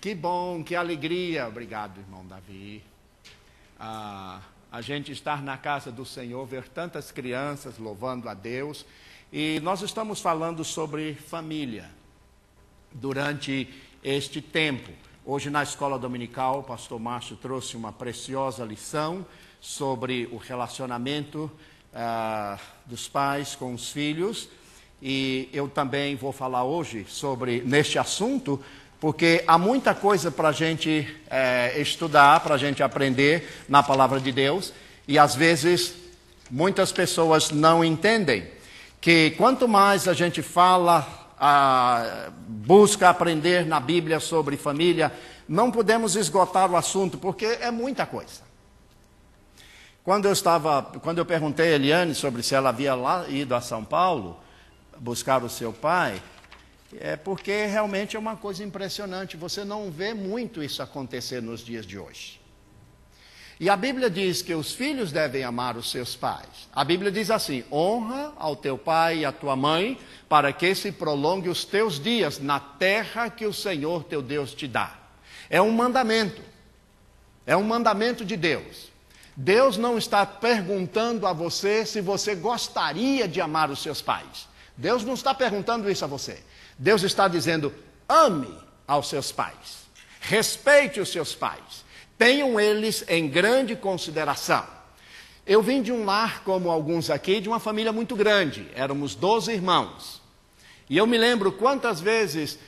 Que bom, que alegria. Obrigado, irmão Davi. A gente estar na casa do Senhor, ver tantas crianças louvando a Deus. E nós estamos falando sobre família durante este tempo. Hoje na escola dominical, o pastor Márcio trouxe uma preciosa lição sobre o relacionamento dos pais com os filhos. E eu também vou falar hoje neste assunto, porque há muita coisa para a gente estudar, para a gente aprender na palavra de Deus. E às vezes muitas pessoas não entendem que quanto mais a gente fala, busca aprender na Bíblia sobre família, não podemos esgotar o assunto, porque é muita coisa. Quando eu perguntei a Eliane sobre se ela havia ido a São Paulo buscar o seu pai, é porque realmente é uma coisa impressionante. Você não vê muito isso acontecer nos dias de hoje. E a Bíblia diz que os filhos devem amar os seus pais. A Bíblia diz assim: honra ao teu pai e à tua mãe, para que se prolongue os teus dias na terra que o Senhor teu Deus te dá. É um mandamento. É um mandamento de Deus. Deus não está perguntando a você se você gostaria de amar os seus pais. Deus não está perguntando isso a você. Deus está dizendo: ame aos seus pais, respeite os seus pais, tenham eles em grande consideração. Eu vim de um lar, como alguns aqui, de uma família muito grande, éramos 12 irmãos. E eu me lembro quantas vezes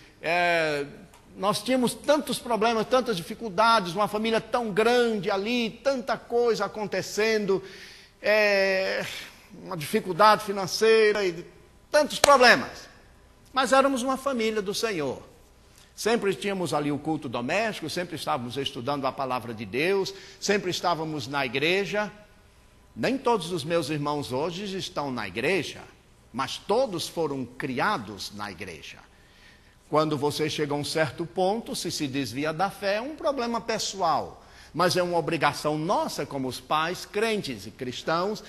nós tínhamos tantos problemas, tantas dificuldades, uma família tão grande ali, tanta coisa acontecendo, uma dificuldade financeira e tantos problemas. Mas éramos uma família do Senhor. Sempre tínhamos ali o culto doméstico, sempre estávamos estudando a palavra de Deus, sempre estávamos na igreja. Nem todos os meus irmãos hoje estão na igreja, mas todos foram criados na igreja. Quando você chega a um certo ponto, se desvia da fé, é um problema pessoal. Mas é uma obrigação nossa, como os pais, crentes e cristãos,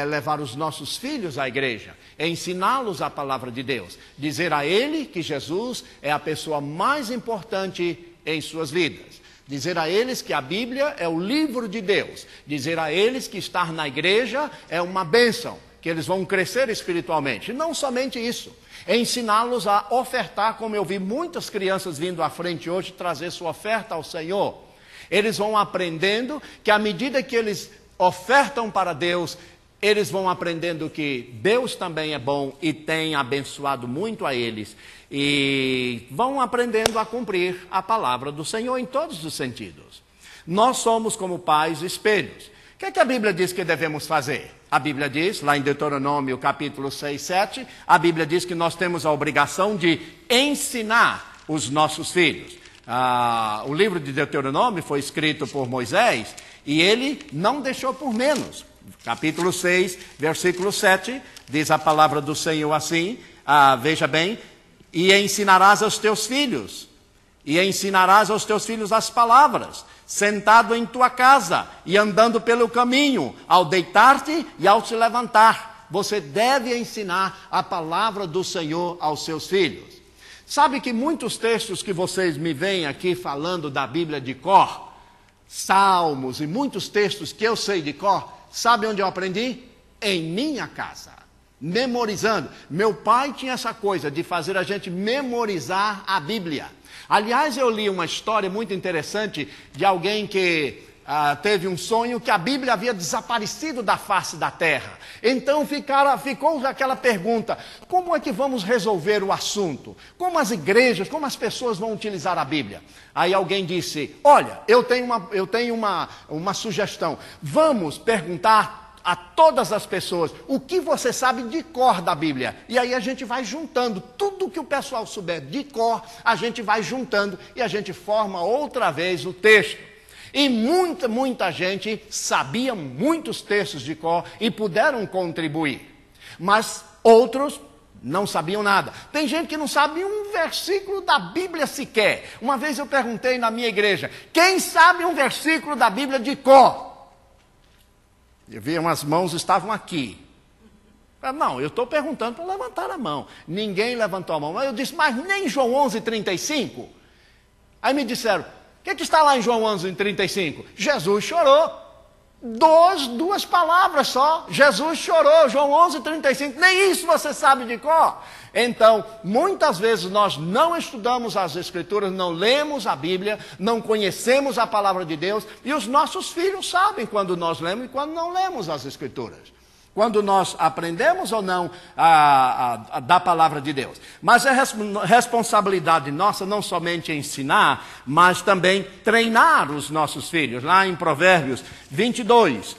levar os nossos filhos à igreja, ensiná-los a palavra de Deus, dizer a ele que Jesus é a pessoa mais importante em suas vidas, dizer a eles que a Bíblia é o livro de Deus, dizer a eles que estar na igreja é uma bênção, que eles vão crescer espiritualmente. E não somente isso, ensiná-los a ofertar, como eu vi muitas crianças vindo à frente hoje trazer sua oferta ao Senhor. Eles vão aprendendo que à medida que eles ofertam para Deus, eles vão aprendendo que Deus também é bom e tem abençoado muito a eles. E vão aprendendo a cumprir a palavra do Senhor em todos os sentidos. Nós somos como pais espelhos. O que é que a Bíblia diz que devemos fazer? A Bíblia diz, lá em Deuteronômio capítulo 6, 7, a Bíblia diz que nós temos a obrigação de ensinar os nossos filhos. O livro de Deuteronômio foi escrito por Moisés e ele não deixou por menos. Capítulo 6, versículo 7, diz a palavra do Senhor assim, veja bem: e ensinarás aos teus filhos, as palavras, sentado em tua casa e andando pelo caminho, ao deitar-te e ao te levantar. Você deve ensinar a palavra do Senhor aos seus filhos. Sabe que muitos textos que vocês me veem aqui falando da Bíblia de cor, Salmos e muitos textos que eu sei de cor, sabe onde eu aprendi? Em minha casa, memorizando. Meu pai tinha essa coisa de fazer a gente memorizar a Bíblia. Aliás, eu li uma história muito interessante de alguém que teve um sonho que a Bíblia havia desaparecido da face da terra. Então ficou aquela pergunta: como é que vamos resolver o assunto? Como as igrejas, como as pessoas vão utilizar a Bíblia? Aí alguém disse: olha, eu tenho uma sugestão. Vamos perguntar a todas as pessoas o que você sabe de cor da Bíblia. E aí a gente vai juntando tudo que o pessoal souber de cor, a gente vai juntando e a gente forma outra vez o texto. E muita gente sabia muitos textos de cor e puderam contribuir. Mas outros não sabiam nada. Tem gente que não sabe um versículo da Bíblia sequer. Uma vez eu perguntei na minha igreja: quem sabe um versículo da Bíblia de cor? Eu vi umas mãos estavam aqui. Não, eu estou perguntando para levantar a mão. Ninguém levantou a mão. Eu disse: mas nem João 11:35? Aí me disseram, o que está lá em João 11:35? Jesus chorou. Duas palavras só. Jesus chorou, João 11:35. Nem isso você sabe de cor. Então, muitas vezes nós não estudamos as Escrituras, não lemos a Bíblia, não conhecemos a palavra de Deus, e os nossos filhos sabem quando nós lemos e quando não lemos as Escrituras. Quando nós aprendemos ou não da palavra de Deus. Mas é responsabilidade nossa não somente ensinar, mas também treinar os nossos filhos. Lá em Provérbios 22,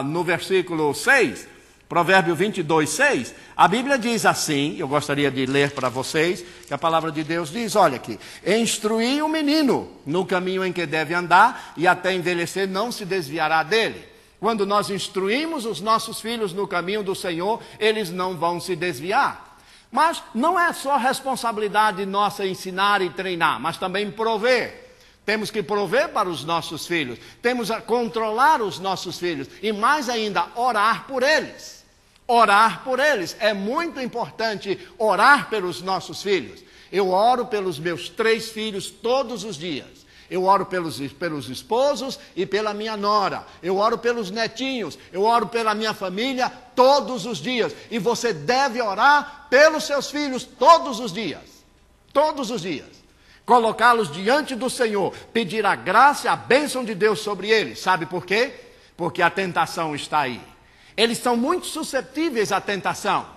no versículo 6, Provérbio 22, 6, a Bíblia diz assim, eu gostaria de ler para vocês, que a palavra de Deus diz, olha aqui, instruir o menino no caminho em que deve andar, e até envelhecer não se desviará dele. Quando nós instruímos os nossos filhos no caminho do Senhor, eles não vão se desviar. Mas não é só responsabilidade nossa ensinar e treinar, mas também prover. Temos que prover para os nossos filhos, temos a controlar os nossos filhos, e mais ainda, orar por eles. Orar por eles, é muito importante orar pelos nossos filhos. Eu oro pelos meus 3 filhos todos os dias. Eu oro pelos esposos e pela minha nora. Eu oro pelos netinhos. Eu oro pela minha família todos os dias. E você deve orar pelos seus filhos todos os dias. Todos os dias. Colocá-los diante do Senhor. Pedir a graça e a bênção de Deus sobre eles. Sabe por quê? Porque a tentação está aí. Eles são muito suscetíveis à tentação.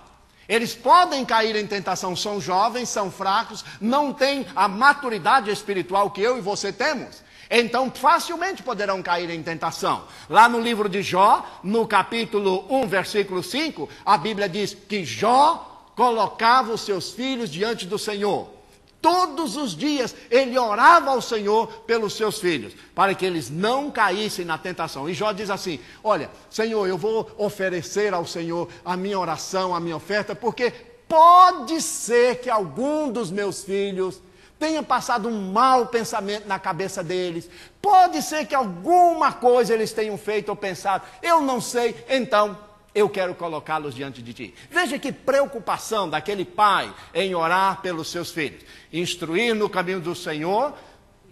Eles podem cair em tentação, são jovens, são fracos, não têm a maturidade espiritual que eu e você temos. Então, facilmente poderão cair em tentação. Lá no livro de Jó, no capítulo 1, versículo 5, a Bíblia diz que Jó colocava os seus filhos diante do Senhor. Todos os dias ele orava ao Senhor pelos seus filhos, para que eles não caíssem na tentação. E Jó diz assim, olha, Senhor, eu vou oferecer ao Senhor a minha oração, a minha oferta, porque pode ser que algum dos meus filhos tenha passado um mau pensamento na cabeça deles. Pode ser que alguma coisa eles tenham feito ou pensado. Eu não sei, então eu quero colocá-los diante de ti. Veja que preocupação daquele pai em orar pelos seus filhos. Instruir no caminho do Senhor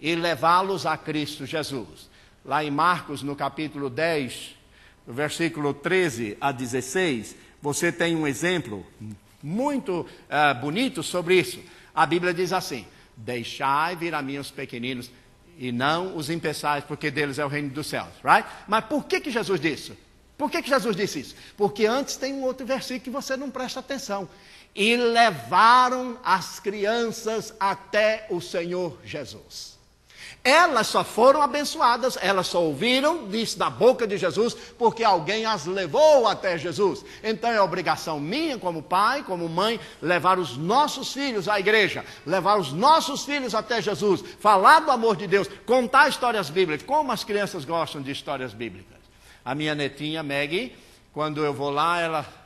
e levá-los a Cristo Jesus. Lá em Marcos, no capítulo 10, versículo 13 a 16, você tem um exemplo muito bonito sobre isso. A Bíblia diz assim, deixai vir a mim os pequeninos e não os impeçais, porque deles é o reino dos céus. Right? Mas por que Jesus disse? Por que Jesus disse isso? Porque antes tem um outro versículo que você não presta atenção. E levaram as crianças até o Senhor Jesus. Elas só foram abençoadas, elas só ouviram disso da boca de Jesus, porque alguém as levou até Jesus. Então é obrigação minha, como pai, como mãe, levar os nossos filhos à igreja, levar os nossos filhos até Jesus, falar do amor de Deus, contar histórias bíblicas. Como as crianças gostam de histórias bíblicas. A minha netinha, Maggie, quando eu vou lá, ela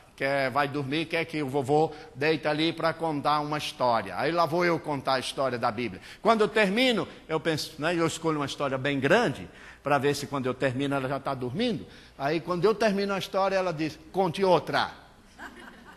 vai dormir, quer que o vovô deite ali para contar uma história. Aí lá vou eu contar a história da Bíblia. Quando eu termino, eu penso, né, eu escolho uma história bem grande, para ver se quando eu termino ela já está dormindo. Aí quando eu termino a história, ela diz, conte outra.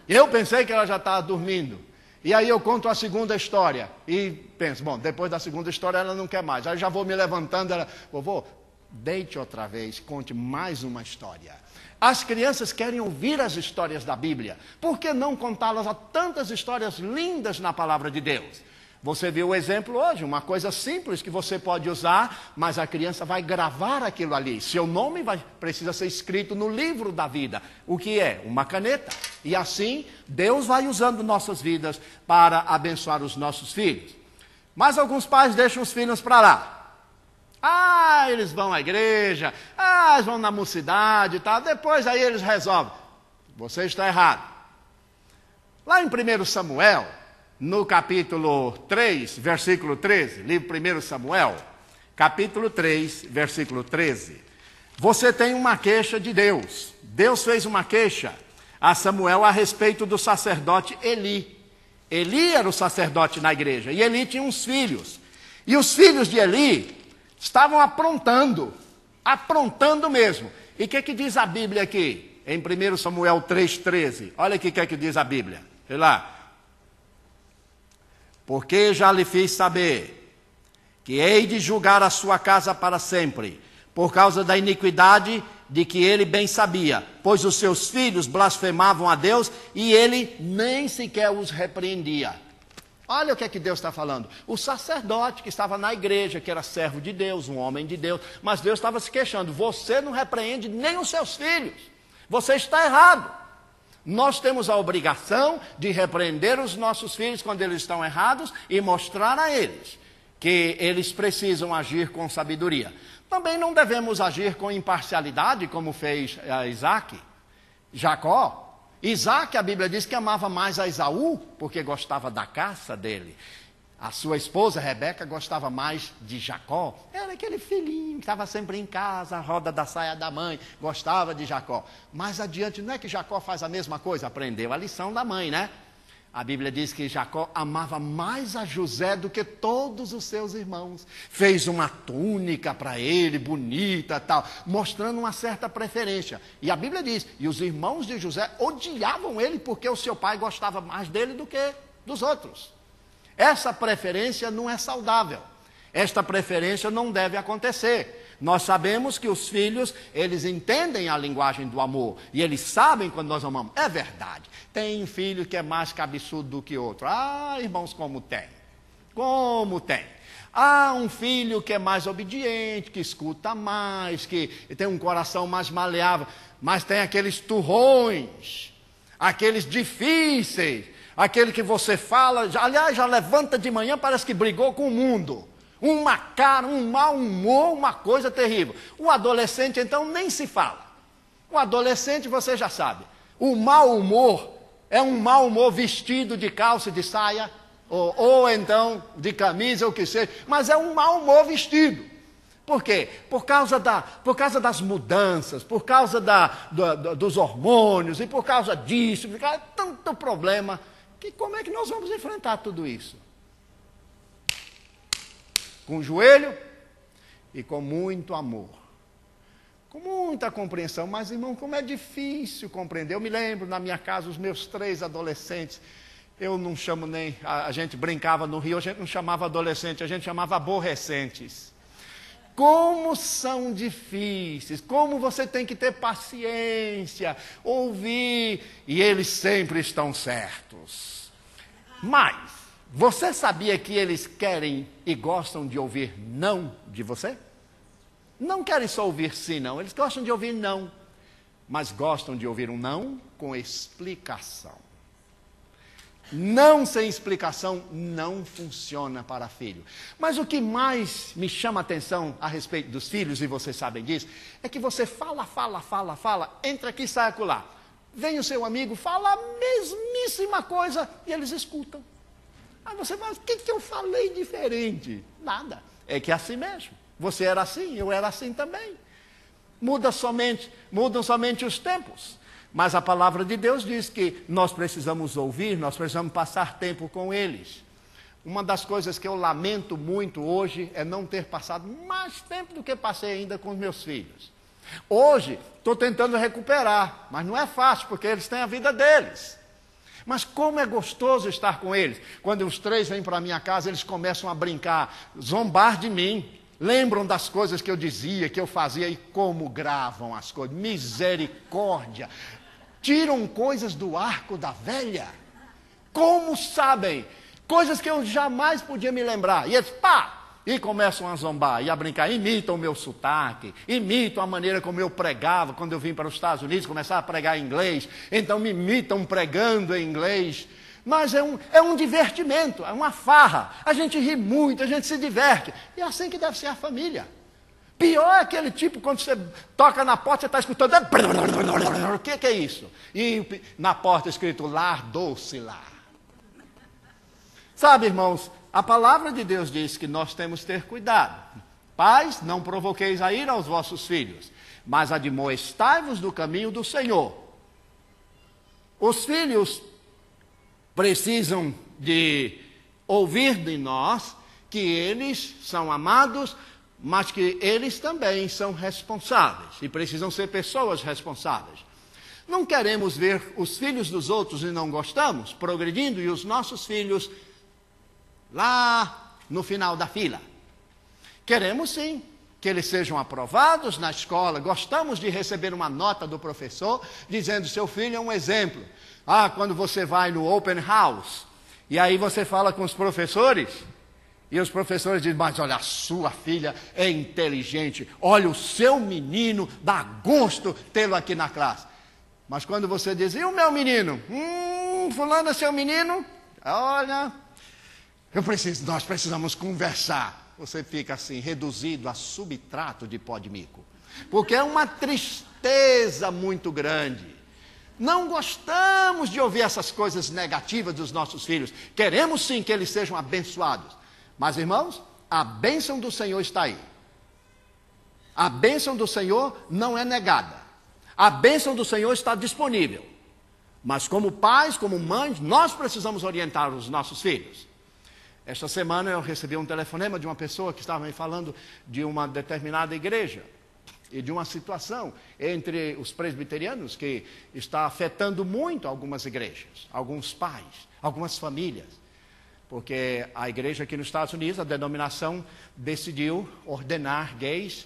Eu pensei que ela já estava dormindo. E aí eu conto a segunda história. E penso, bom, depois da segunda história ela não quer mais. Aí já vou me levantando, ela, vovô, deite outra vez, conte mais uma história. As crianças querem ouvir as histórias da Bíblia. Por que não contá-las a tantas histórias lindas na palavra de Deus? Você viu o exemplo hoje, uma coisa simples que você pode usar, mas a criança vai gravar aquilo ali. Seu nome precisa ser escrito no livro da vida. O que é? Uma caneta. E assim, Deus vai usando nossas vidas para abençoar os nossos filhos. Mas alguns pais deixam os filhos para lá. Ah, eles vão à igreja, eles vão na mocidade e tal, depois aí eles resolvem. Você está errado. Lá em 1 Samuel, no capítulo 3, versículo 13, livro 1 Samuel, capítulo 3, versículo 13, você tem uma queixa de Deus. Deus fez uma queixa a Samuel a respeito do sacerdote Eli. Eli era o sacerdote na igreja, e Eli tinha uns filhos. E os filhos de Eli estavam aprontando mesmo. E o que diz a Bíblia aqui? Em 1 Samuel 3,13. Olha aqui o que diz a Bíblia. Sei lá. porque já lhe fiz saber que hei de julgar a sua casa para sempre, por causa da iniquidade de que ele bem sabia, pois os seus filhos blasfemavam a Deus e ele nem sequer os repreendia. Olha o que é que Deus está falando. O sacerdote que estava na igreja, que era servo de Deus, um homem de Deus, mas Deus estava se queixando: você não repreende nem os seus filhos, você está errado. Nós temos a obrigação de repreender os nossos filhos quando eles estão errados e mostrar a eles que eles precisam agir com sabedoria. Também não devemos agir com imparcialidade, como fez Isaac, Jacó. Isaac, a Bíblia diz que amava mais a Esaú, porque gostava da caça dele. A sua esposa, Rebeca, gostava mais de Jacó. Era aquele filhinho que estava sempre em casa, a roda da saia da mãe, gostava de Jacó. Mais adiante, não é que Jacó faz a mesma coisa? Aprendeu a lição da mãe, né? A Bíblia diz que Jacó amava mais a José do que todos os seus irmãos. Fez uma túnica para ele, bonita, tal, mostrando uma certa preferência. E a Bíblia diz, e os irmãos de José odiavam ele porque o seu pai gostava mais dele do que dos outros. Essa preferência não é saudável. Esta preferência não deve acontecer. Nós sabemos que os filhos, eles entendem a linguagem do amor. E eles sabem quando nós amamos. É verdade. Tem filho que é mais cabeçudo do que outro. Ah, irmãos, como tem. Como tem. Há um filho que é mais obediente, que escuta mais, que tem um coração mais maleável. Mas tem aqueles turrões, aqueles difíceis, aquele que você fala, aliás, já levanta de manhã, parece que brigou com o mundo. Uma cara, um mau humor, uma coisa terrível. O adolescente, então, nem se fala. O adolescente, você já sabe. O mau humor é um mau humor vestido de calça e de saia, ou então de camisa, ou o que seja. Mas é um mau humor vestido. Por quê? Por causa das mudanças, por causa dos hormônios, e por causa disso, por causa de tanto problema, que como é que nós vamos enfrentar tudo isso? Com o joelho e com muito amor, com muita compreensão. Mas, irmão, como é difícil compreender. Eu me lembro, na minha casa, os meus 3 adolescentes, eu não chamo nem, a gente brincava no Rio, a gente não chamava adolescente, a gente chamava aborrecentes. Como são difíceis, como você tem que ter paciência, ouvir, e eles sempre estão certos. Mas você sabia que eles querem e gostam de ouvir não de você? Não querem só ouvir sim, não. Eles gostam de ouvir não. Mas gostam de ouvir um não com explicação. Não sem explicação não funciona para filho. Mas o que mais me chama a atenção a respeito dos filhos, e vocês sabem disso, é que você fala, entra aqui e sai acolá. Vem o seu amigo, fala a mesmíssima coisa e eles escutam. Aí você fala, o que eu falei diferente? Nada, é que é assim mesmo. Você era assim, eu era assim também. Mudam somente os tempos. Mas a palavra de Deus diz que nós precisamos ouvir, nós precisamos passar tempo com eles. Uma das coisas que eu lamento muito hoje é não ter passado mais tempo do que passei ainda com os meus filhos. Hoje, estou tentando recuperar, mas não é fácil, porque eles têm a vida deles. Mas como é gostoso estar com eles. Quando os 3 vêm para a minha casa, eles começam a brincar, zombar de mim. Lembram das coisas que eu dizia, que eu fazia, e como gravam as coisas. Misericórdia. Tiram coisas do arco da velha. Como sabem? Coisas que eu jamais podia me lembrar. E eles, pá! E começam a zombar e a brincar. Imitam o meu sotaque, imitam a maneira como eu pregava quando eu vim para os Estados Unidos, começar a pregar em inglês. Então me imitam pregando em inglês. Mas é um divertimento, é uma farra. A gente ri muito, a gente se diverte. E é assim que deve ser a família. Pior é aquele tipo, quando você toca na porta, você está escutando. O que é isso? E na porta escrito lar, doce lar. Sabe, irmãos, a palavra de Deus diz que nós temos que ter cuidado. Pais, não provoqueis a ira aos vossos filhos, mas admoestai-vos do caminho do Senhor. Os filhos precisam de ouvir de nós que eles são amados, mas que eles também são responsáveis e precisam ser pessoas responsáveis. Não queremos ver os filhos dos outros e não gostamos progredindo e os nossos filhos lá no final da fila. Queremos sim que eles sejam aprovados na escola, gostamos de receber uma nota do professor dizendo: seu filho é um exemplo. Quando você vai no open house, e aí você fala com os professores, e os professores dizem: mas olha, a sua filha é inteligente, olha, o seu menino, dá gosto tê-lo aqui na classe. Mas quando você diz: e o meu menino? Fulano é seu menino? Olha, nós precisamos conversar. Você fica assim, reduzido a substrato de pó de mico. Porque é uma tristeza muito grande. Não gostamos de ouvir essas coisas negativas dos nossos filhos. Queremos sim que eles sejam abençoados. Mas, irmãos, a bênção do Senhor está aí. A bênção do Senhor não é negada. A bênção do Senhor está disponível. Mas como pais, como mães, nós precisamos orientar os nossos filhos. Esta semana eu recebi um telefonema de uma pessoa que estava me falando de uma determinada igreja e de uma situação entre os presbiterianos que está afetando muito algumas igrejas, alguns pais, algumas famílias. Porque a igreja aqui nos Estados Unidos, a denominação decidiu ordenar gays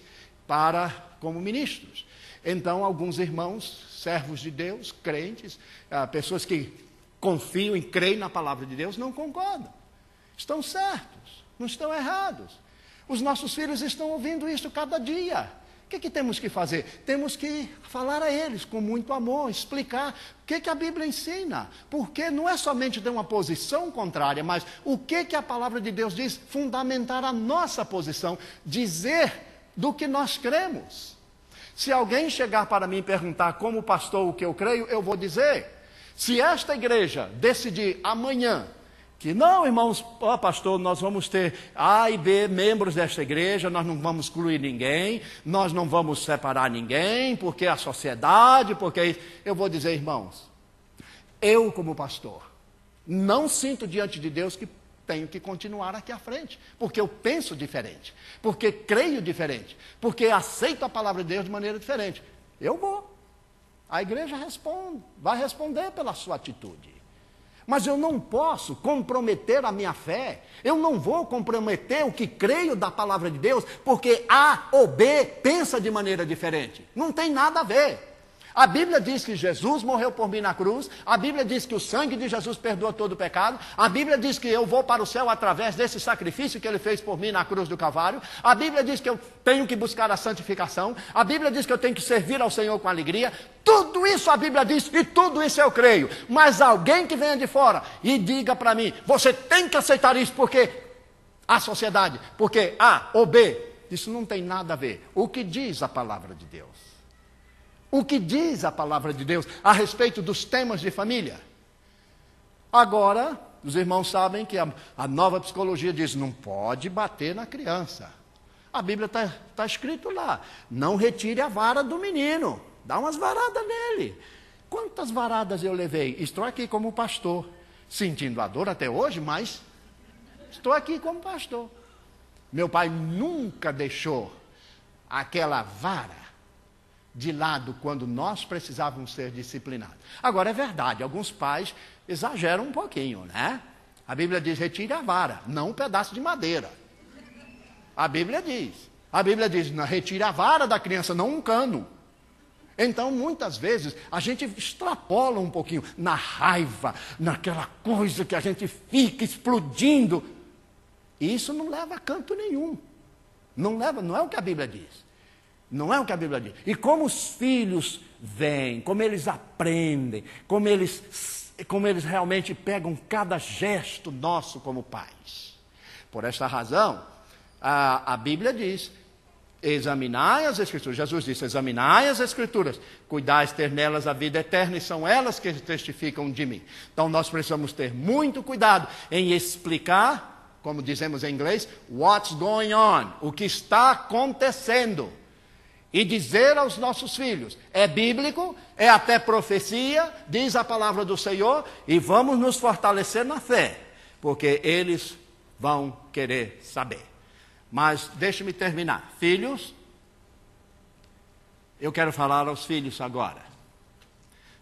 como ministros. Então, alguns irmãos, servos de Deus, crentes, pessoas que confiam e creem na palavra de Deus, não concordam. Estão certos, não estão errados. Os nossos filhos estão ouvindo isso cada dia. O que temos que fazer? Temos que falar a eles com muito amor, explicar o que a Bíblia ensina. Porque não é somente ter uma posição contrária, mas o que a palavra de Deus diz, fundamentar a nossa posição, dizer do que nós cremos. Se alguém chegar para mim e perguntar como pastor o que eu creio, eu vou dizer: se esta igreja decidir amanhã que não, irmãos, pastor, nós vamos ter A e B membros desta igreja, nós não vamos excluir ninguém, nós não vamos separar ninguém, porque a sociedade, porque... Eu vou dizer, irmãos, eu como pastor, não sinto diante de Deus que tenho que continuar aqui à frente, porque eu penso diferente, porque creio diferente, porque aceito a palavra de Deus de maneira diferente. Eu vou. A igreja vai responder pela sua atitude. Mas eu não posso comprometer a minha fé, eu não vou comprometer o que creio da palavra de Deus, porque A ou B pensa de maneira diferente. Não tem nada a ver. A Bíblia diz que Jesus morreu por mim na cruz, a Bíblia diz que o sangue de Jesus perdoa todo o pecado, a Bíblia diz que eu vou para o céu através desse sacrifício que ele fez por mim na cruz do Calvário, a Bíblia diz que eu tenho que buscar a santificação, a Bíblia diz que eu tenho que servir ao Senhor com alegria. Tudo isso a Bíblia diz e tudo isso eu creio. Mas alguém que venha de fora e diga para mim: você tem que aceitar isso porque a sociedade, porque A ou B, isso não tem nada a ver. O que diz a palavra de Deus? O que diz a palavra de Deus a respeito dos temas de família? Agora, os irmãos sabem que a nova psicologia diz: não pode bater na criança. A Bíblia está escrito lá: não retire a vara do menino, dá umas varadas nele. Quantas varadas eu levei? Estou aqui como pastor, sentindo a dor até hoje, mas estou aqui como pastor. Meu pai nunca deixou aquela vara de lado quando nós precisávamos ser disciplinados. Agora é verdade, alguns pais exageram um pouquinho, né? A Bíblia diz: retire a vara, não um pedaço de madeira. A Bíblia diz, não, retire a vara da criança, não um cano. Então, muitas vezes, a gente extrapola um pouquinho na raiva, naquela coisa que a gente fica explodindo. E isso não leva a canto nenhum. Não é o que a Bíblia diz. Não é o que a Bíblia diz. E como os filhos vêm, como eles aprendem, como eles realmente pegam cada gesto nosso como pais. Por esta razão, a Bíblia diz: examinai as Escrituras. Jesus disse: examinai as Escrituras, cuidais ter nelas a vida eterna, e são elas que testificam de mim. Então nós precisamos ter muito cuidado em explicar, como dizemos em inglês, what's going on, o que está acontecendo. E dizer aos nossos filhos: é bíblico, é até profecia, diz a palavra do Senhor, e vamos nos fortalecer na fé, porque eles vão querer saber. Mas deixe-me terminar. Filhos, eu quero falar aos filhos agora.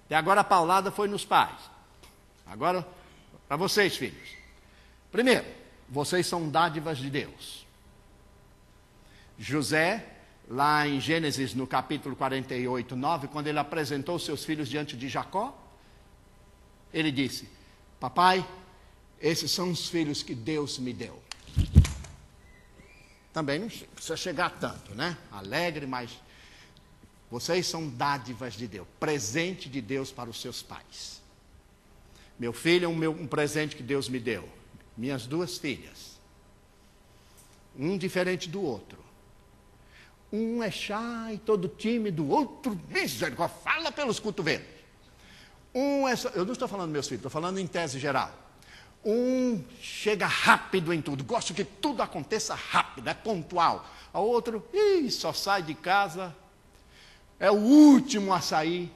Até agora a paulada foi nos pais. Agora, para vocês, filhos. Primeiro, vocês são dádivas de Deus. José, lá em Gênesis, no capítulo 48, 9, quando ele apresentou seus filhos diante de Jacó, ele disse: papai, esses são os filhos que Deus me deu. Também não precisa chegar tanto, né? Alegre, mas vocês são dádivas de Deus, presente de Deus para os seus pais. Meu filho é um presente que Deus me deu. Minhas duas filhas. Um diferente do outro. Um é shy, todo tímido, o outro, misericórdia, fala pelos cotovelos. Eu não estou falando meus filhos, estou falando em tese geral. Um chega rápido em tudo, gosta que tudo aconteça rápido, é pontual. O outro, só sai de casa, é o último a sair.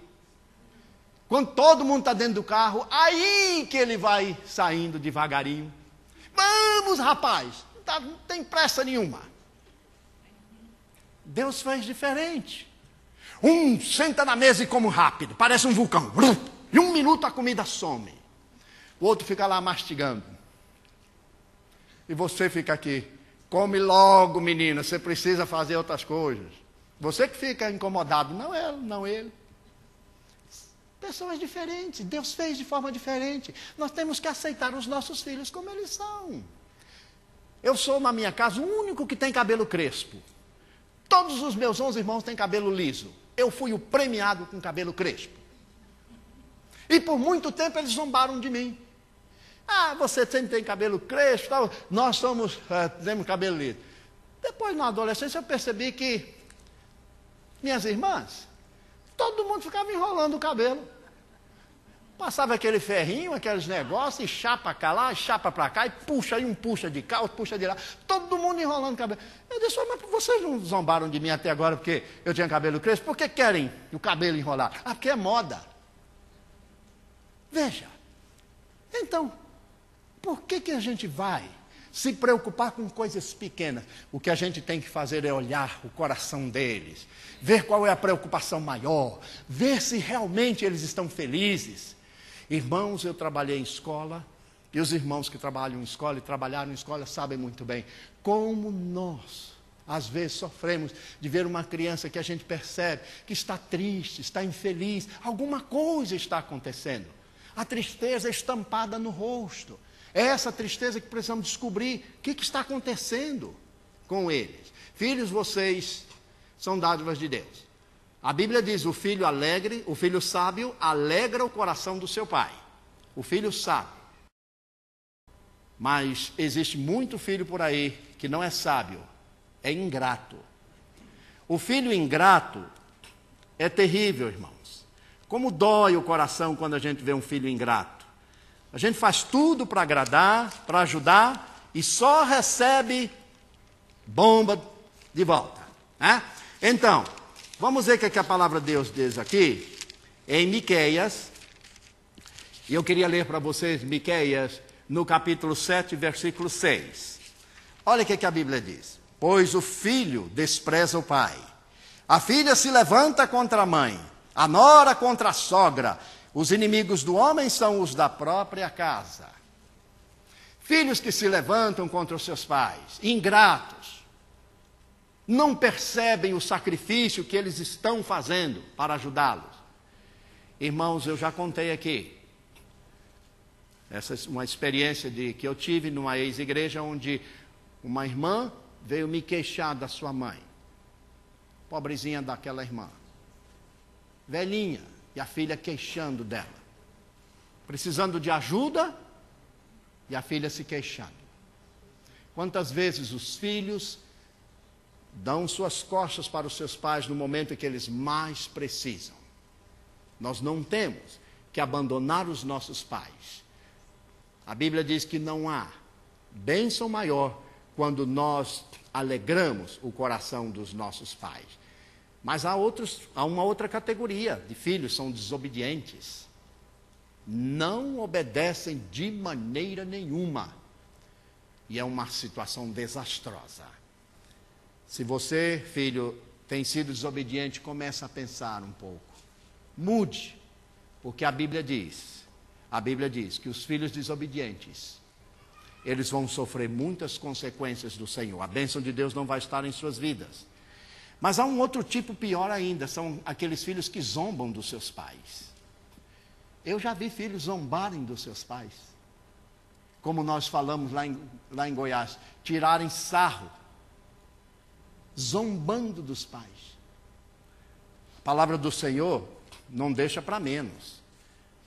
Quando todo mundo está dentro do carro, aí que ele vai saindo devagarinho. Vamos, rapaz, não tem pressa nenhuma. Deus fez diferente. Um senta na mesa e come rápido, parece um vulcão. Em 1 minuto a comida some. O outro fica lá mastigando. E você fica aqui. Come logo, menina, você precisa fazer outras coisas. Você que fica incomodado, não ela, não ele. Pessoas diferentes, Deus fez de forma diferente. Nós temos que aceitar os nossos filhos como eles são. Eu sou, na minha casa, o único que tem cabelo crespo. Todos os meus 11 irmãos têm cabelo liso. Eu fui o premiado com cabelo crespo. E por muito tempo eles zombaram de mim. Você sempre tem cabelo crespo, tal. Nós temos cabelo liso. Depois, na adolescência, eu percebi que minhas irmãs, todo mundo ficava enrolando o cabelo. Passava aquele ferrinho, aqueles negócios, e chapa cá lá, chapa para cá, e puxa, aí um puxa de cá, outro puxa de lá. Todo mundo enrolando o cabelo. Eu disse: mas vocês não zombaram de mim até agora porque eu tinha cabelo crespo? Por que querem o cabelo enrolado? Porque é moda. Veja. Então, por que a gente vai se preocupar com coisas pequenas? O que a gente tem que fazer é olhar o coração deles, ver qual é a preocupação maior, ver se realmente eles estão felizes. Irmãos, eu trabalhei em escola, e os irmãos que trabalham em escola e trabalharam em escola sabem muito bem como nós, às vezes, sofremos de ver uma criança que a gente percebe que está triste, está infeliz, alguma coisa está acontecendo. A tristeza é estampada no rosto. É essa tristeza que precisamos descobrir o que está acontecendo com eles. Filhos, vocês são dádivas de Deus. A Bíblia diz: o filho alegre, o filho sábio alegra o coração do seu pai. O filho sábio. Mas existe muito filho por aí que não é sábio, é ingrato. O filho ingrato é terrível, irmãos. Como dói o coração quando a gente vê um filho ingrato. A gente faz tudo para agradar, para ajudar, e só recebe bomba de volta. Né? Então, vamos ver o que a palavra de Deus diz aqui, em Miqueias. E eu queria ler para vocês Miqueias, no capítulo 7, versículo 6. Olha o que a Bíblia diz. Pois o filho despreza o pai, a filha se levanta contra a mãe, a nora contra a sogra. Os inimigos do homem são os da própria casa. Filhos que se levantam contra os seus pais, ingratos, não percebem o sacrifício que eles estão fazendo para ajudá-los. Irmãos, eu já contei aqui, essa é uma experiência que eu tive numa ex-igreja, onde uma irmã veio me queixar da sua mãe. Pobrezinha daquela irmã. Velhinha. E a filha queixando dela. Precisando de ajuda, e a filha se queixando. Quantas vezes os filhos dão suas costas para os seus pais no momento em que eles mais precisam. Nós não temos que abandonar os nossos pais. A Bíblia diz que não há bênção maior quando nós alegramos o coração dos nossos pais. Mas há uma outra categoria de filhos, são desobedientes. Não obedecem de maneira nenhuma. E é uma situação desastrosa. Se você, filho, tem sido desobediente, começa a pensar um pouco. Mude, porque a Bíblia diz que os filhos desobedientes eles vão sofrer muitas consequências do Senhor. A bênção de Deus não vai estar em suas vidas. Mas há um outro tipo pior ainda, são aqueles filhos que zombam dos seus pais. Eu já vi filhos zombarem dos seus pais. Como nós falamos lá em Goiás, tirarem sarro, zombando dos pais. A palavra do Senhor não deixa para menos.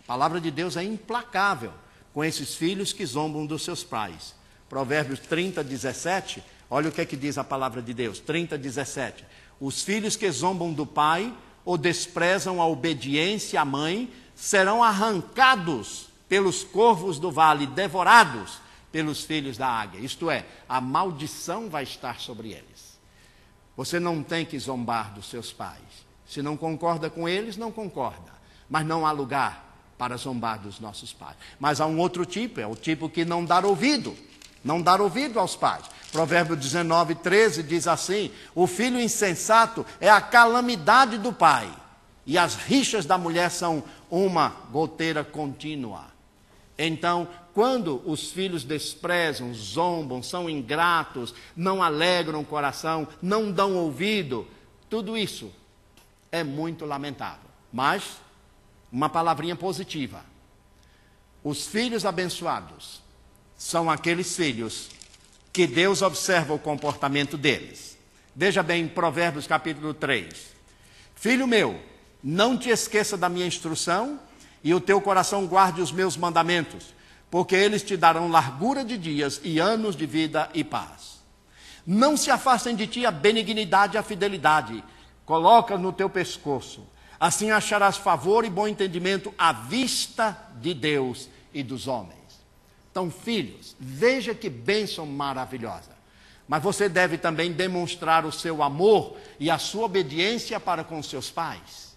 A palavra de Deus é implacável com esses filhos que zombam dos seus pais. Provérbios 30, 17, olha o que é que diz a palavra de Deus, 30, 17. Os filhos que zombam do pai ou desprezam a obediência à mãe serão arrancados pelos corvos do vale, devorados pelos filhos da águia. Isto é, a maldição vai estar sobre eles. Você não tem que zombar dos seus pais. Se não concorda com eles, não concorda. Mas não há lugar para zombar dos nossos pais. Mas há um outro tipo, é o tipo que não dar ouvido. Não dar ouvido aos pais. Provérbio 19, 13 diz assim: o filho insensato é a calamidade do pai, e as rixas da mulher são uma goteira contínua. Então, quando os filhos desprezam, zombam, são ingratos, não alegram o coração, não dão ouvido, tudo isso é muito lamentável. Mas, uma palavrinha positiva: os filhos abençoados são aqueles filhos que Deus observa o comportamento deles. Veja bem, Provérbios capítulo 3. Filho meu, não te esqueça da minha instrução, e o teu coração guarde os meus mandamentos, porque eles te darão largura de dias e anos de vida e paz. Não se afastem de ti a benignidade e a fidelidade, coloca no teu pescoço. Assim acharás favor e bom entendimento à vista de Deus e dos homens. Então, filhos, veja que bênção maravilhosa. Mas você deve também demonstrar o seu amor e a sua obediência para com seus pais.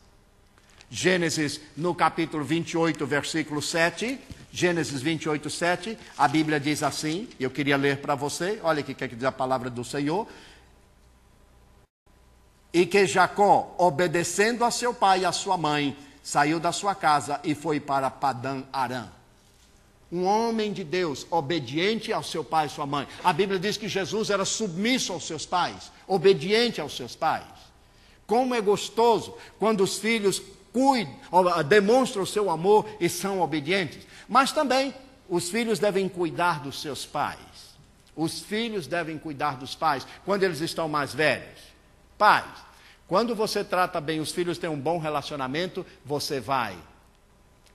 Gênesis, no capítulo 28, versículo 7, Gênesis 28, 7, a Bíblia diz assim, eu queria ler para você, olha o que quer dizer a palavra do Senhor. E que Jacó, obedecendo a seu pai e a sua mãe, saiu da sua casa e foi para Padã Arã. Um homem de Deus, obediente ao seu pai e sua mãe. A Bíblia diz que Jesus era submisso aos seus pais, obediente aos seus pais. Como é gostoso quando os filhos demonstram o seu amor e são obedientes. Mas também os filhos devem cuidar dos seus pais. Os filhos devem cuidar dos pais quando eles estão mais velhos. Pais, quando você trata bem os filhos, têm um bom relacionamento, você vai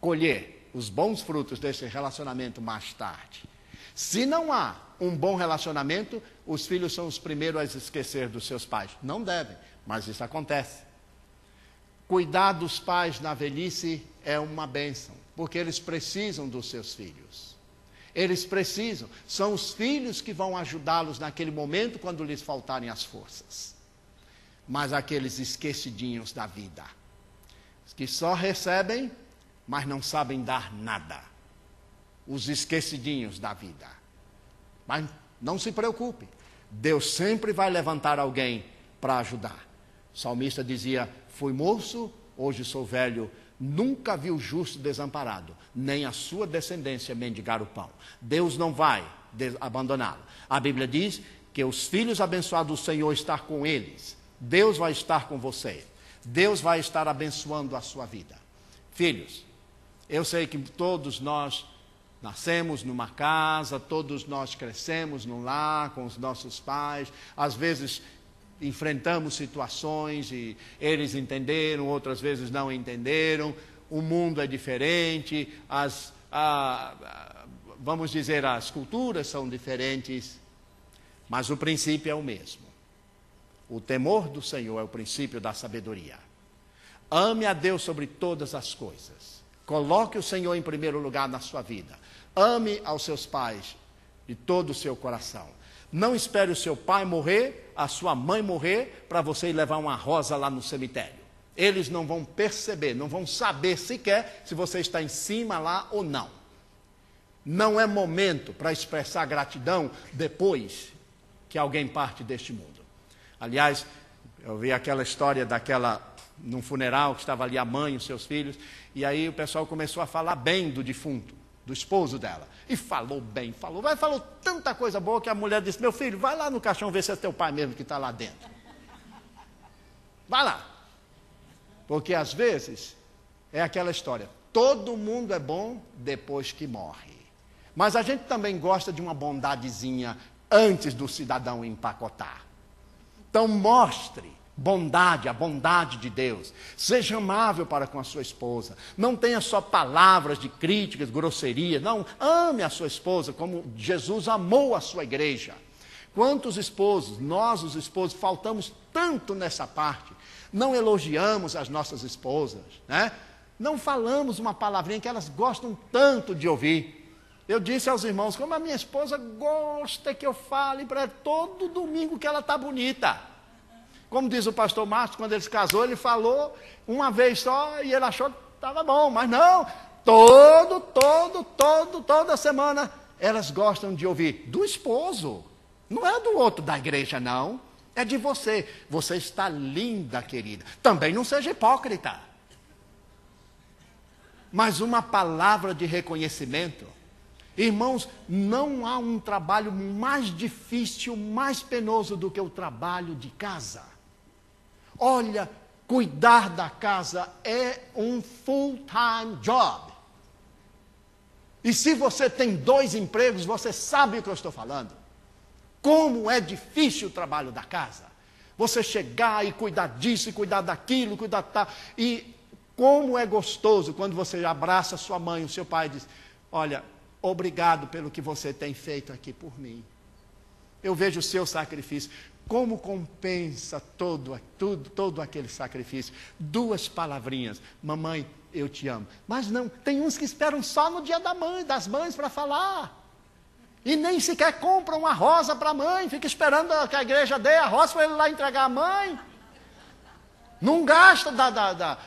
colher os bons frutos desse relacionamento mais tarde. Se não há um bom relacionamento, os filhos são os primeiros a esquecer dos seus pais. Não devem, mas isso acontece. Cuidar dos pais na velhice é uma bênção, porque eles precisam dos seus filhos. Eles precisam, são os filhos que vão ajudá-los naquele momento quando lhes faltarem as forças. Mas aqueles esquecidinhos da vida, que só recebem, mas não sabem dar nada. Os esquecidinhos da vida. Mas não se preocupe, Deus sempre vai levantar alguém para ajudar. O salmista dizia: fui moço, hoje sou velho, nunca vi o justo desamparado, nem a sua descendência mendigar o pão. Deus não vai abandoná-lo. A Bíblia diz que os filhos abençoados do Senhor estão com eles. Deus vai estar com você. Deus vai estar abençoando a sua vida. Filhos, eu sei que todos nós nascemos numa casa, todos nós crescemos num lar com os nossos pais. Às vezes enfrentamos situações e eles entenderam, outras vezes não entenderam. O mundo é diferente, vamos dizer, as culturas são diferentes, mas o princípio é o mesmo. O temor do Senhor é o princípio da sabedoria. Ame a Deus sobre todas as coisas. Coloque o Senhor em primeiro lugar na sua vida. Ame aos seus pais de todo o seu coração. Não espere o seu pai morrer, a sua mãe morrer, para você ir levar uma rosa lá no cemitério. Eles não vão perceber, não vão saber sequer se você está em cima lá ou não. Não é momento para expressar gratidão depois que alguém parte deste mundo. Aliás, eu vi aquela história num funeral, que estava ali a mãe e os seus filhos, e aí o pessoal começou a falar bem do defunto. do esposo dela. E falou bem, falou tanta coisa boa que a mulher disse, meu filho, vai lá no caixão ver se é teu pai mesmo que está lá dentro. Vai lá. Porque às vezes é aquela história, todo mundo é bom depois que morre. Mas a gente também gosta de uma bondadezinha antes do cidadão empacotar. Então mostre bondade, a bondade de Deus. Seja amável para com a sua esposa. Não tenha só palavras de críticas, grosseria. Não, ame a sua esposa como Jesus amou a sua igreja. Quantos esposos, nós os esposos, faltamos tanto nessa parte. Não elogiamos as nossas esposas, né? Não falamos uma palavrinha que elas gostam tanto de ouvir. Eu disse aos irmãos, como a minha esposa gosta que eu fale para ela todo domingo que ela está bonita. Como diz o pastor Márcio, quando ele se casou, ele falou uma vez só e ele achou que estava bom. Mas não, toda semana elas gostam de ouvir do esposo. Não é do outro da igreja, não. É de você. Você está linda, querida. Também não seja hipócrita. Mas uma palavra de reconhecimento. Irmãos, não há um trabalho mais difícil, mais penoso do que o trabalho de casa. Olha, cuidar da casa é um full-time job. E se você tem 2 empregos, você sabe o que eu estou falando. Como é difícil o trabalho da casa. Você chegar e cuidar disso, e cuidar daquilo, cuidar tal. E como é gostoso quando você abraça sua mãe, o seu pai e diz, olha, obrigado pelo que você tem feito aqui por mim. Eu vejo o seu sacrifício. Como compensa todo aquele sacrifício? 2 palavrinhas. Mamãe, eu te amo. Mas não, tem uns que esperam só no dia das mães para falar. E nem sequer compram uma rosa para a mãe. Fica esperando que a igreja dê a rosa para ele lá entregar a mãe. Não gasta,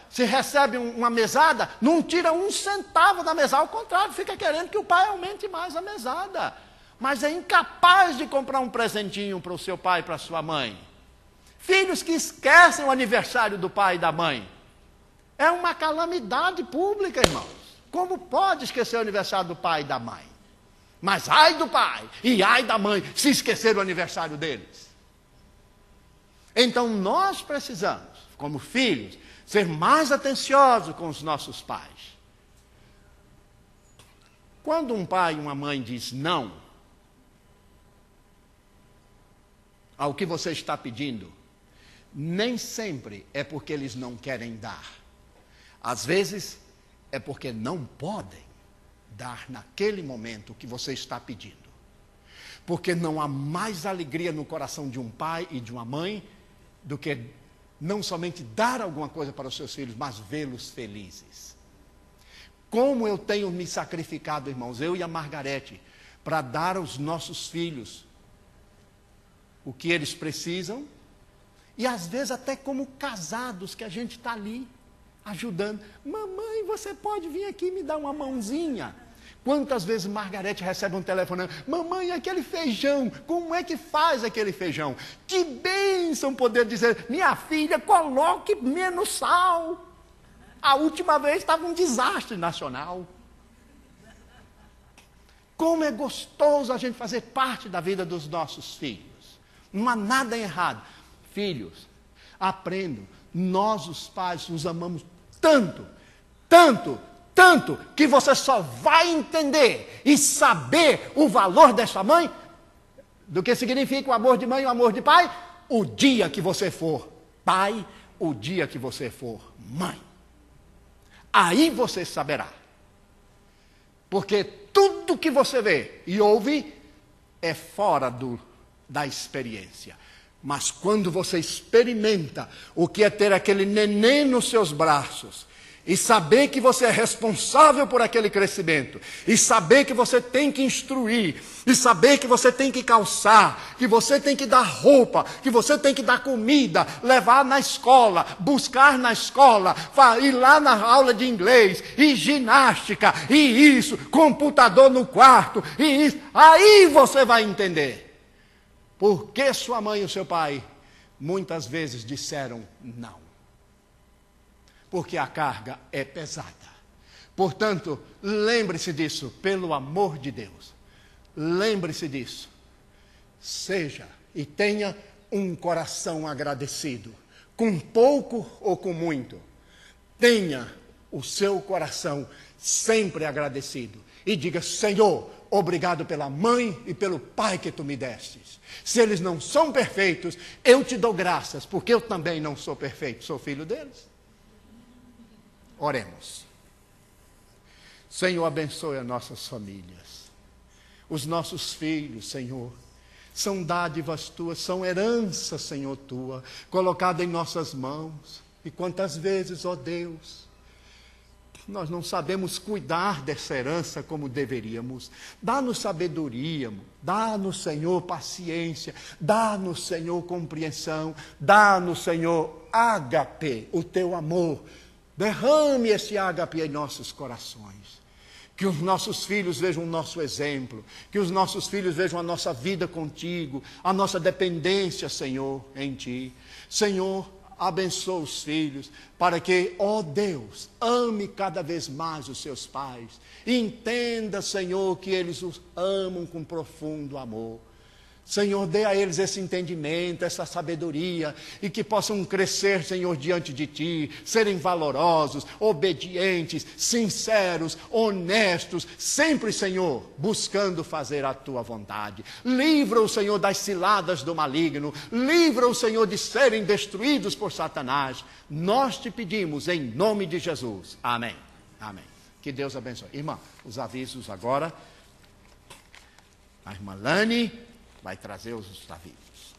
se recebe uma mesada, não tira 1 centavo da mesada. Ao contrário, fica querendo que o pai aumente mais a mesada. Mas é incapaz de comprar um presentinho para o seu pai e para a sua mãe. Filhos que esquecem o aniversário do pai e da mãe. É uma calamidade pública, irmãos. Como pode esquecer o aniversário do pai e da mãe? Mas ai do pai e ai da mãe se esquecer o aniversário deles. Então nós precisamos, como filhos, ser mais atenciosos com os nossos pais. Quando um pai e uma mãe diz não ao que você está pedindo, nem sempre é porque eles não querem dar. Às vezes é porque não podem dar naquele momento o que você está pedindo. Porque não há mais alegria no coração de um pai e de uma mãe do que não somente dar alguma coisa para os seus filhos, mas vê-los felizes. Como eu tenho me sacrificado, irmãos, eu e a Margarete, para dar aos nossos filhos o que eles precisam, e às vezes até como casados, que a gente está ali, ajudando. Mamãe, você pode vir aqui me dar uma mãozinha? Quantas vezes Margarete recebe um telefonema, mamãe, aquele feijão, como é que faz aquele feijão? Que bênção poder dizer, minha filha, coloque menos sal. A última vez estava um desastre nacional. Como é gostoso a gente fazer parte da vida dos nossos filhos. Não há nada errado. Filhos, aprendam. Nós, os pais, nos amamos tanto, que você só vai entender e saber o valor dessa mãe, do que significa o amor de mãe e o amor de pai, o dia que você for pai, o dia que você for mãe. Aí você saberá. Porque tudo que você vê e ouve é fora da experiência. Mas quando você experimenta o que é ter aquele neném nos seus braços, e saber que você é responsável por aquele crescimento, e saber que você tem que instruir, e saber que você tem que calçar, que você tem que dar roupa, que você tem que dar comida, levar na escola, buscar na escola, ir lá na aula de inglês, e ginástica, e isso, computador no quarto, e isso, aí você vai entender. Por que sua mãe e o seu pai muitas vezes disseram não? Porque a carga é pesada. Portanto, lembre-se disso, pelo amor de Deus. Lembre-se disso. Seja e tenha um coração agradecido, com pouco ou com muito. Tenha o seu coração sempre agradecido. E diga: Senhor, obrigado pela mãe e pelo pai que tu me destes. Se eles não são perfeitos, eu te dou graças, porque eu também não sou perfeito, sou filho deles. Oremos. Senhor, abençoe as nossas famílias. Os nossos filhos, Senhor, são dádivas tuas, são herança, Senhor, tua, colocada em nossas mãos. E quantas vezes, ó Deus, nós não sabemos cuidar dessa herança como deveríamos. Dá-nos sabedoria, dá-nos, Senhor, paciência, dá-nos, Senhor, compreensão, dá-nos, Senhor, ágape, o teu amor. Derrame esse ágape em nossos corações. Que os nossos filhos vejam o nosso exemplo, que os nossos filhos vejam a nossa vida contigo, a nossa dependência, Senhor, em ti. Senhor, abençoa os filhos, para que, ó Deus, ame cada vez mais os seus pais. Entenda, Senhor, que eles os amam com profundo amor. Senhor, dê a eles esse entendimento, essa sabedoria, e que possam crescer, Senhor, diante de Ti, serem valorosos, obedientes, sinceros, honestos, sempre, Senhor, buscando fazer a Tua vontade. Livra-o, Senhor, das ciladas do maligno, livra-o, Senhor, de serem destruídos por Satanás. Nós te pedimos, em nome de Jesus. Amém. Amém. Que Deus abençoe. Irmã, os avisos agora. A irmã Lani vai trazer os avisos.